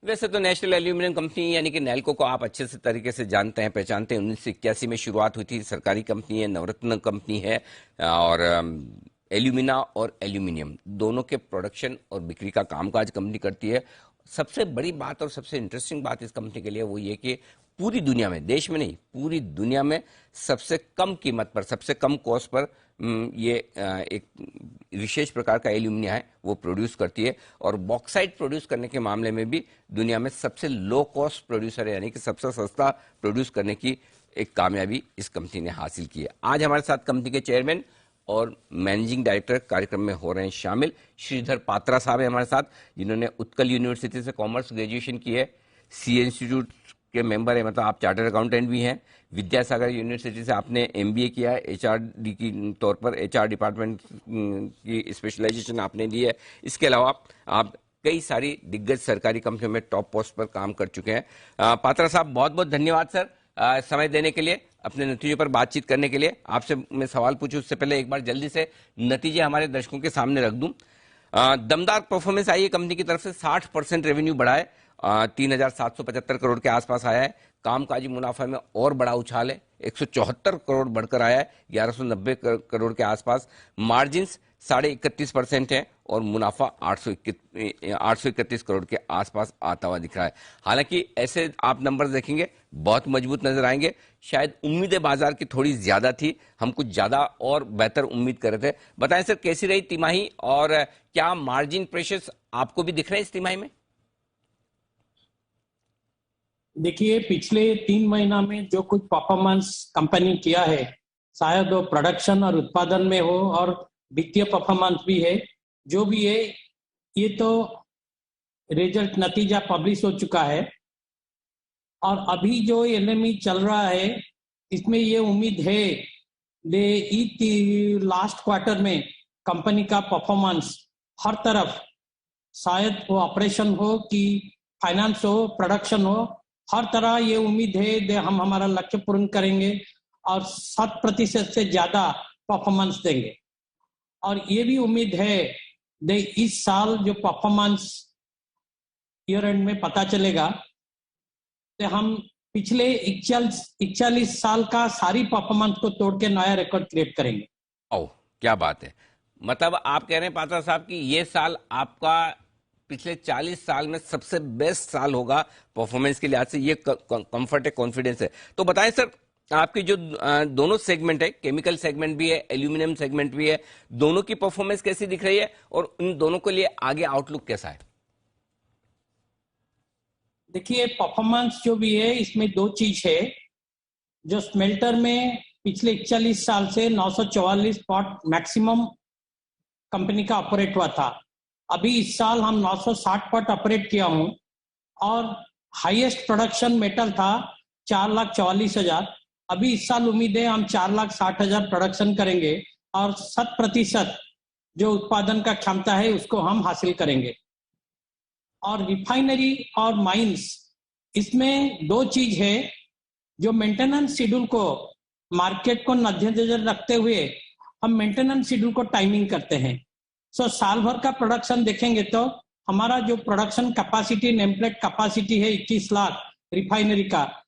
वैसे तो national aluminium company यानी कि नेल्को को आप अच्छे से तरीके से जानते हैं, पहचानते हैं। 1981 में शुरुआत हुई थी, सरकारी कंपनी है, नवरत्न कंपनी है और एल्यूमिना और एल्यूमिनियम दोनों के प्रोडक्शन और बिक्री का कामकाज कंपनी करती है। सबसे बड़ी बात और सबसे इंटरेस्टिंग बात इस कंपनी के लिए वो ये कि पूरी दुनिया में, देश में नहीं, पूरी दुनिया में सबसे कम कीमत पर, सबसे कम कॉस्ट पर ये एक विशेष प्रकार का एल्यूमिनियम है वो प्रोड्यूस करती है। और बॉक्साइट प्रोड्यूस करने के मामले में भी दुनिया में सबसे लो कॉस्ट प्रोड्यूसर है, यानी कि सबसे सस्ता प्रोड्यूस करने की एक कामयाबी इस कंपनी ने हासिल की है। आज हमारे साथ कंपनी के चेयरमैन और मैनेजिंग डायरेक्टर कार्यक्रम में हो रहे हैं शामिल। श्रीधर पात्रा साहब है हमारे साथ, जिन्होंने उत्कल यूनिवर्सिटी से कॉमर्स ग्रेजुएशन की है, सी इंस्टीट्यूट के मेंबर है, मतलब आप चार्टर्ड अकाउंटेंट भी हैं। विद्यासागर यूनिवर्सिटी से आपने एमबीए किया है, एचआरडी की तौर पर, एचआर डिपार्टमेंट की स्पेशलाइजेशन आपने दी है। इसके अलावा आप कई सारी दिग्गज सरकारी कंपनियों में टॉप पोस्ट पर काम कर चुके हैं। पात्रा साहब, बहुत बहुत धन्यवाद सर समय देने के लिए, अपने नतीजों पर बातचीत करने के लिए। आपसे मैं सवाल पूछूं उससे पहले एक बार जल्दी से नतीजे हमारे दर्शकों के सामने रख दूं। दमदार परफॉर्मेंस आई है कंपनी की तरफ से, 60% रेवेन्यू बढ़ा है, 3,775 करोड़ के आसपास आया है। कामकाजी मुनाफा में और बड़ा उछाल है, 174 करोड़ बढ़कर आया है, 1190 करोड़ के आसपास। मार्जिन्स 31.5% है और मुनाफा 831 करोड़ के आसपास आता हुआ दिख रहा है। हालांकि ऐसे आप नंबर देखेंगे बहुत मजबूत नजर आएंगे। शायद उम्मीदें बाजार की थोड़ी ज्यादा थी, हम कुछ ज्यादा और बेहतर उम्मीद कर रहे थे। बताएं सर, कैसी रही तिमाही और क्या मार्जिन प्रेशर्स आपको भी दिख रहे हैं इस तिमाही में? देखिए, पिछले 3 महीना में जो कुछ परफॉर्मेंस कंपनी किया है, शायद वो प्रोडक्शन और उत्पादन में हो और वित्तीय परफॉर्मेंस भी है, जो भी है, ये तो रिजल्ट नतीजा पब्लिश हो चुका है। और अभी जो एलएमई चल रहा है, इसमें ये उम्मीद है लास्ट क्वार्टर में कंपनी का परफॉर्मेंस हर तरफ, शायद वो ऑपरेशन हो कि फाइनेंस हो, प्रोडक्शन हो, हर तरह ये उम्मीद है हम हमारा लक्ष्य पूर्ण करेंगे और 7% से ज्यादा परफॉर्मेंस देंगे। और ये भी उम्मीद है इस साल जो परफॉर्मेंस ईयर एंड में पता चलेगा तो हम पिछले 41 साल का सारी परफॉर्मेंस को तोड़ के नया रिकॉर्ड क्रिएट करेंगे। ओह, क्या बात है! मतलब आप कह रहे हैं पात्रा साहब कि ये साल आपका पिछले 40 साल में सबसे बेस्ट साल होगा परफॉर्मेंस के लिहाज से, ये कंफर्ट है, कॉन्फिडेंस है। तो बताएं सर, आपकी जो दोनों सेगमेंट है, केमिकल सेगमेंट भी है, एल्यूमिनियम सेगमेंट भी है, दोनों की परफॉर्मेंस कैसी दिख रही है और इन दोनों के लिए आगे आउटलुक कैसा है? देखिए, परफॉर्मेंस जो भी है इसमें दो चीज है। जो स्मेल्टर में पिछले 41 साल से 944 पॉट मैक्सिमम कंपनी का ऑपरेट हुआ था, अभी इस साल हम 960 पॉट ऑपरेट किया हूं और हाईएस्ट प्रोडक्शन मेटल था 4,44,000। अभी इस साल उम्मीद है हम 4,60,000 प्रोडक्शन करेंगे और 100% जो उत्पादन का क्षमता है उसको हम हासिल करेंगे। और रिफाइनरी और माइंस, इसमें दो चीज है। जो मेंटेनेंस शेड्यूल को, मार्केट को मद्देनजर रखते हुए हम मेंटेनेंस शेड्यूल को टाइमिंग करते हैं। सो साल भर का प्रोडक्शन देखेंगे तो हमारा जो प्रोडक्शन कैपेसिटी, नेमप्लेट कैपेसिटी है 21 लाख रिफाइनरी का,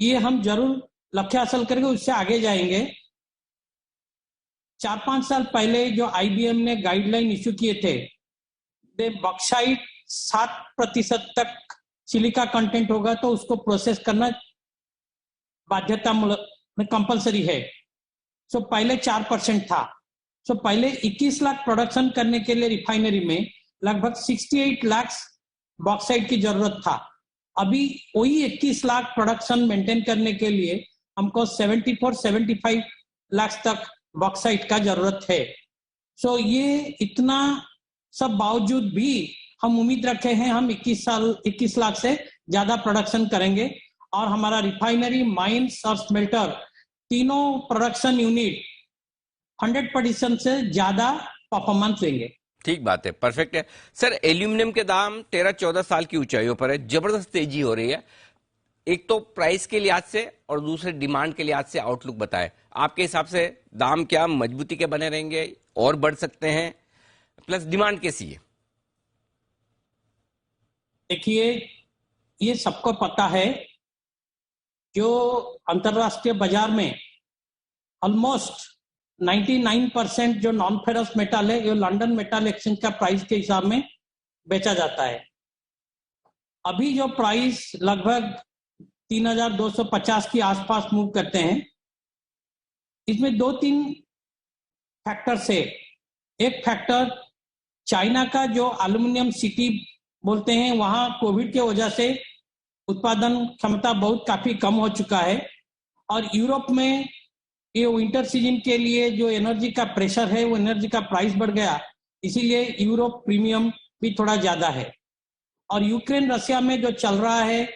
ये हम जरूर लक्ष्य हासिल करेंगे, उससे आगे जाएंगे। 4-5 साल पहले जो आईबीएम ने गाइडलाइन इश्यू किए थे, बॉक्साइट 7% तक सिलिका कंटेंट होगा तो उसको प्रोसेस करना बाध्यतामूलक में कंपलसरी है। सो पहले 4% था। सो पहले 21 लाख प्रोडक्शन करने के लिए रिफाइनरी में लगभग 68 लाख बॉक्साइट की जरूरत था। अभी वही 21 लाख प्रोडक्शन मेंटेन करने के लिए हमको 74-75 लाख तक बॉक्साइट का जरूरत है। सो ये इतना सब बावजूद भी हम उम्मीद रखे हैं हम 21 लाख से ज्यादा प्रोडक्शन करेंगे और हमारा रिफाइनरी, माइंस और स्मेल्टर तीनों प्रोडक्शन यूनिट 100% से ज्यादा परफॉर्मेंस देंगे। ठीक बात है, परफेक्ट है सर। एल्यूमिनियम के दाम 13-14 साल की ऊंचाइयों पर है, जबरदस्त तेजी हो रही है। एक तो प्राइस के लिहाज से और दूसरे डिमांड के लिहाज से आउटलुक बताएं। आपके हिसाब से दाम क्या मजबूती के बने रहेंगे और बढ़ सकते हैं, प्लस डिमांड कैसी है? देखिए, ये सबको पता है, जो अंतरराष्ट्रीय बाजार में ऑलमोस्ट 99% जो नॉन फेरस मेटल है, ये लंदन मेटल एक्सचेंज का प्राइस के हिसाब में बेचा जाता है। अभी जो प्राइस लगभग 3250 के आसपास मूव करते हैं, इसमें 2-3 फैक्टर से, एक फैक्टर चाइना का जो एल्यूमिनियम सिटी बोलते हैं, वहां कोविड के वजह से उत्पादन क्षमता बहुत काफी कम हो चुका है, और यूरोप में ये विंटर सीजन के लिए जो एनर्जी का प्रेशर है, वो एनर्जी का प्राइस बढ़ गया, इसीलिए यूरोप प्रीमियम भी थोड़ा ज्यादा है। और यूक्रेन रशिया में जो चल रहा है,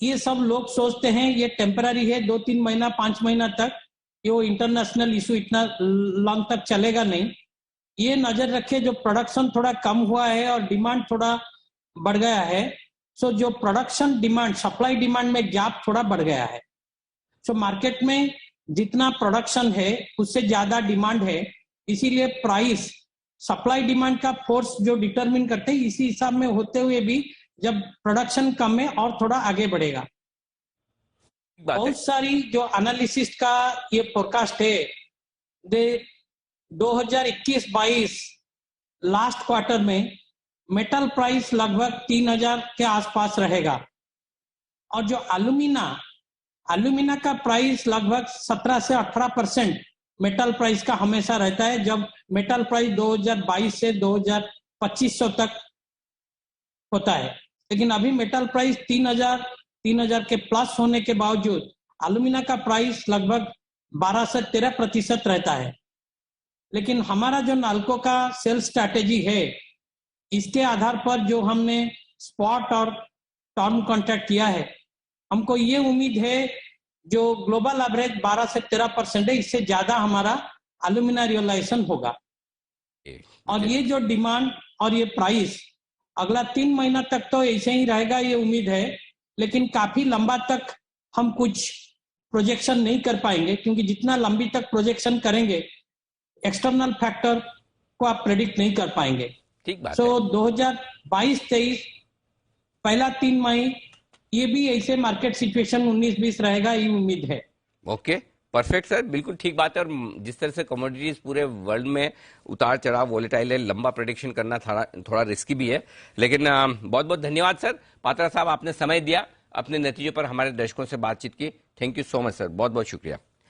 ये सब लोग सोचते हैं ये टेम्पररी है, 2-3 महीना 5 महीना तक, ये वो इंटरनेशनल इशू इतना लॉन्ग तक चलेगा नहीं। ये नजर रखे, जो प्रोडक्शन थोड़ा कम हुआ है और डिमांड थोड़ा बढ़ गया है, सो जो प्रोडक्शन डिमांड, सप्लाई डिमांड में गैप थोड़ा बढ़ गया है। सो मार्केट में जितना प्रोडक्शन है उससे ज्यादा डिमांड है, इसीलिए प्राइस सप्लाई डिमांड का फोर्स जो डिटरमिन करते हैं, इसी हिसाब में होते हुए भी जब प्रोडक्शन कम है और थोड़ा आगे बढ़ेगा। बहुत सारी जो एनालिसिस का ये फोरकास्ट है, दे 2021-22 लास्ट क्वार्टर में मेटल प्राइस लगभग 3000 के आसपास रहेगा, और जो एल्यूमिना का प्राइस लगभग 17 से 18% मेटल प्राइस का हमेशा रहता है, जब मेटल प्राइस 2022 से 2250 तक होता है। लेकिन अभी मेटल प्राइस 3000 के प्लस होने के बावजूद एल्यूमिना का प्राइस लगभग 12 से 13% रहता है। लेकिन हमारा जो नाल्को का सेल स्ट्रैटेजी है, इसके आधार पर जो हमने स्पॉट और टर्म कॉन्ट्रैक्ट किया है, हमको ये उम्मीद है जो ग्लोबल एवरेज 12 से 13% है, इससे ज्यादा हमारा एल्यूमिना रियलाइजेशन होगा। और ये जो डिमांड और ये प्राइस अगला 3 महीना तक तो ऐसे ही रहेगा, ये उम्मीद है। लेकिन काफी लंबा तक हम कुछ प्रोजेक्शन नहीं कर पाएंगे, क्योंकि जितना लंबी तक प्रोजेक्शन करेंगे, एक्सटर्नल फैक्टर को आप प्रेडिक्ट नहीं कर पाएंगे। ठीक बात। 2022-23 पहला 3 महीने ये भी ऐसे मार्केट सिचुएशन 19-20 रहेगा, ये उम्मीद है। ओके, परफेक्ट सर, बिल्कुल ठीक बात है। और जिस तरह से कमोडिटीज पूरे वर्ल्ड में उतार चढ़ाव वोलेटाइल है, लंबा प्रेडिक्शन करना थोड़ा रिस्की भी है। लेकिन बहुत बहुत धन्यवाद सर पात्रा साहब, आपने समय दिया, अपने नतीजों पर हमारे दर्शकों से बातचीत की। Thank you so much sir, बहुत बहुत शुक्रिया।